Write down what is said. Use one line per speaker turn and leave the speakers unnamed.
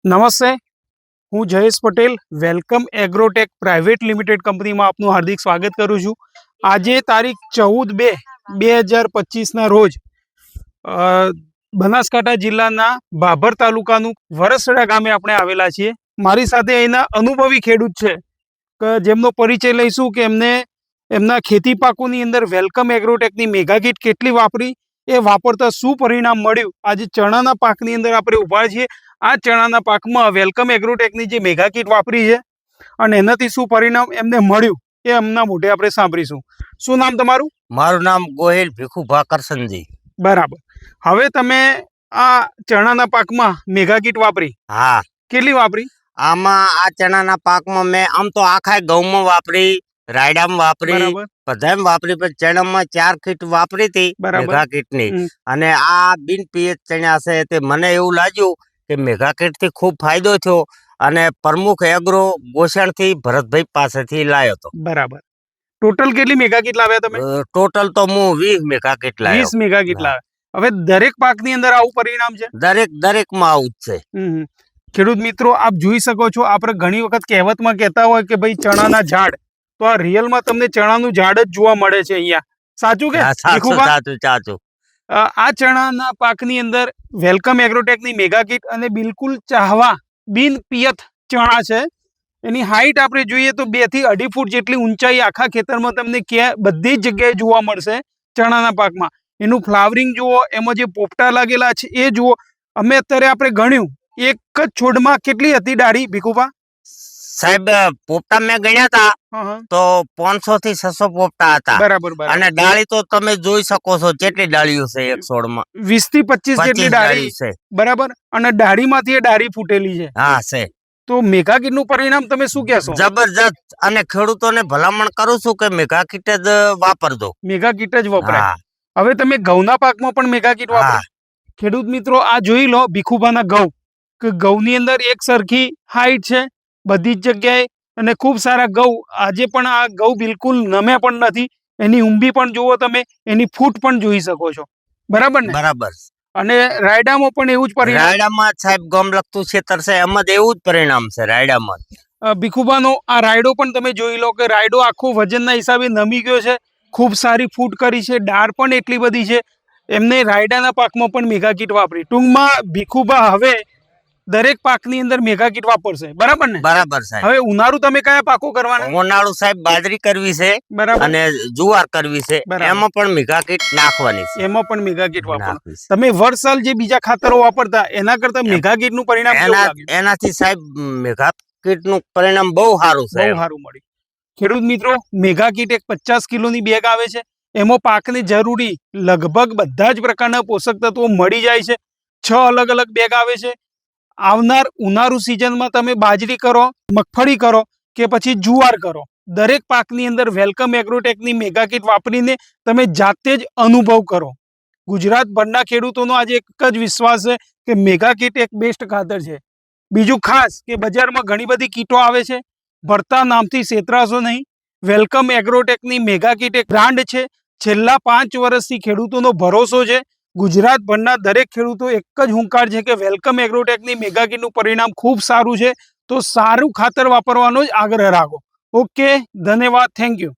નમસ્તે, હું Jayesh Patel welcome Agrotech private limited કંપનીમાં આપનું હાર્દિક સ્વાગત કરું છું। આજે તારીખ 14/2/2025ના રોજ બનાસકાંઠા જિલ્લાના ભાભર તાલુકાનું વરસડા ગામે આપણે આવેલા છીએ। મારી સાથે અહીંના અનુભવી ખેડૂત છે કે જેમનો પરિચય લઈશું કે એમને એમના ખેતી પાકોની અંદર વેલકમ એગ્રોટેકની મેગા કીટ કેટલી વાપરી, એ વાપરતા શું પરિણામ મળ્યું। આજે ચણાના પાકની અંદર આપણે ઊભા છીએ। આ ચણાના પાકમાં વેલકમ એગ્રોટેકની જે મેગા કીટ વાપરી છે અને એનાથી શું પરિણામ એમને મળ્યું એ એમના મોઢે આપણે સાંભળીશું। શું નામ તમારું?
મારું નામ ગોહિલ ભીખુભા કરસનજી।
બરાબર, હવે તમે આ ચણાના પાકમાં મેગા કીટ વાપરી?
હા।
કેટલી વાપરી?
આમાં આ ચણાના પાકમાં મેં આમ તો આખા ઘઉંમાં વાપરી, રાયડામાં વાપરી, બધામાં વાપરી, પણ ચણામાં 4 કીટ વાપરી હતી મેગા કીટની। અને આ બિન પીએચ ચણા છે તે મને એવું લાગ્યું કે મેગા કીટ થી ખૂબ ફાયદો થયો અને પ્રમુખ એગ્રો ગોસણ થી ભરતભાઈ પાસેથી લાયો હતો।
બરાબર, ટોટલ કેટલી મેગા કીટ લાવ્યા તમે?
ટોટલ તો હું 20 મેગા કીટ લાવ્યો।
20 મેગા કીટ લાવ્યા। હવે દરેક પાકની અંદર આવું પરિણામ છે?
દરેકમાં આવું જ છે।
ખેડૂત મિત્રો, આપ જોઈ શકો છો, આપણે ઘણી વખત કહેવતમાં કહેતા હોય કે ભાઈ ચણાના ઝાડ, તો આ રિયલમાં તમને ચણાનું ઝાડ જ જોવા મળે છે અહીંયા। સાચું કે?
સાચું।
આ ચણાના પાકની અંદર વેલકમ એગ્રોટેકની મેગા કીટ અને બિલકુલ ચાહવા બિન પિયત ચણા છે। એની હાઈટ આપણે જોઈએ તો 2 થી 2.5 ફૂટ જેટલી ઊંચાઈ આખા ખેતરમાં તમને બધી જ જગ્યાએ જોવા મળશે ચણાના પાકમાં। એનું ફ્લાવરિંગ જુઓ, એમાં જે પોપટા લાગેલા છે એ જુઓ। અમે અત્યારે આપણે ગણ્યું, એક જ છોડમાં કેટલી હતી ડાળી ભીખુભા?
સાહેબ, પોપટા મેં ગણ્યા હતા તો 500 થી 600 પોપટા હતા।
બરાબર।
અને ડાળી તો તમે જોઈ શકો છો કેટલી ડાળીઓ છે એક છોડમાં? 20 થી 25 જેટલી ડાળી છે। બરાબર।
અને ડાળીમાંથી એ ડાળી ફૂટેલી છે।
હા છે।
તો મેગા કીટ નું પરિણામ તમે શું કહેશો?
જબરજસ્ત। અને ખેડૂતોને ભલામણ કરું છું કે મેગા કીટ જ વાપરજો।
મેગા કીટ જ વપરાય। હવે તમે ઘઉંના પાકમાં પણ મેગા કીટ વાપરો? ખેડૂત મિત્રો, આ જોઈ લો ભીખુભાના ઘઉં, કે ઘઉંની અંદર એક સરખી હાઈટ છે બધી જ જગ્યાએ અને ખૂબ સારા ઘઉં। આજે પણ આ ઘઉં બિલકુલ નમે પણ નથી, એની ઊંબી પણ જુઓ તમે, એની ફૂટ પણ જોઈ શકો છો। બરાબર ને?
બરાબર।
અને રાયડામાં પણ એવું જ પરિણામ?
રાયડામાં સાહેબ ગમ લગતું ક્ષેત્ર છે, એમાં એવું જ પરિણામ છે રાયડામાં।
ભીખુભાનો આ રાયડો પણ તમે જોઈ લો કે રાયડો આખો વજનના હિસાબે નમી ગયો છે, ખૂબ સારી ફૂટ કરી છે, ડાળ પણ એટલી બધી છે। એમને રાયડાના પાકમાં પણ મેગા કીટ વાપરી। ટૂંકમાં ભીખુભા હવે દરેક પાકની અંદર મેગા કીટ વાપરશે। બરાબર ને?
બરાબર સાહેબ।
હવે ઉનાળુ તમે કયા પાકો કરવાના?
ઉનાળુ સાહેબ બાજરી કરવી છે, બરાબર, અને જુવાર કરવી છે, એમાં પણ મેગા કીટ નાખવાની છે।
એમાં પણ મેગા કીટ વાપરવાની। તમે વર્ષાલ જે બીજા ખાતરો વાપરતા એના કરતા મેગા કીટ નું પરિણામ કેવું લાગ્યું?
એનાથી સાહેબ મેગા કીટ નું પરિણામ બહુ સારું છે,
બહુ સારું મળ્યું। ખેડૂત મિત્રો, મેગા કીટ એક 50 કિલોની બેગ આવે છે। એમાં પાકને જરૂરી લગભગ બધા જ પ્રકારના પોષક તત્વો મળી જાય છે। 6 અલગ અલગ બેગ આવે છે। આવનાર ઉનાળુ સિઝનમાં તમે બાજરી કરો, મગફળી કરો કે પછી જુવાર કરો, દરેક પાકની અંદર વેલકમ એગ્રોટેકની મેગા કીટ વાપરીને તમે જાતે જ અનુભવ કરો। ગુજરાતભરના ખેડૂતોનો આજે એક જ વિશ્વાસ છે કે મેગા કીટ એક બેસ્ટ ખાતર છે। બીજું ખાસ કે બજારમાં ઘણી બધી કીટો આવે છે, ભરતા નામથી છેતરાશો નહીં। વેલકમ એગ્રોટેકની મેગા કીટ એક બ્રાન્ડ છે। છેલ્લા 5 વર્ષથી ખેડૂતોનો ભરોસો છે। ગુજરાતભરના દરેક ખેડૂતો એક જ હુંકાર છે કે વેલકમ એગ્રોટેકની મેગા કીટનું પરિણામ ખૂબ સારું છે। તો સારું ખાતર વાપરવાનો જ આગ્રહ રાખો। ઓકે, ધન્યવાદ, થેન્ક યુ।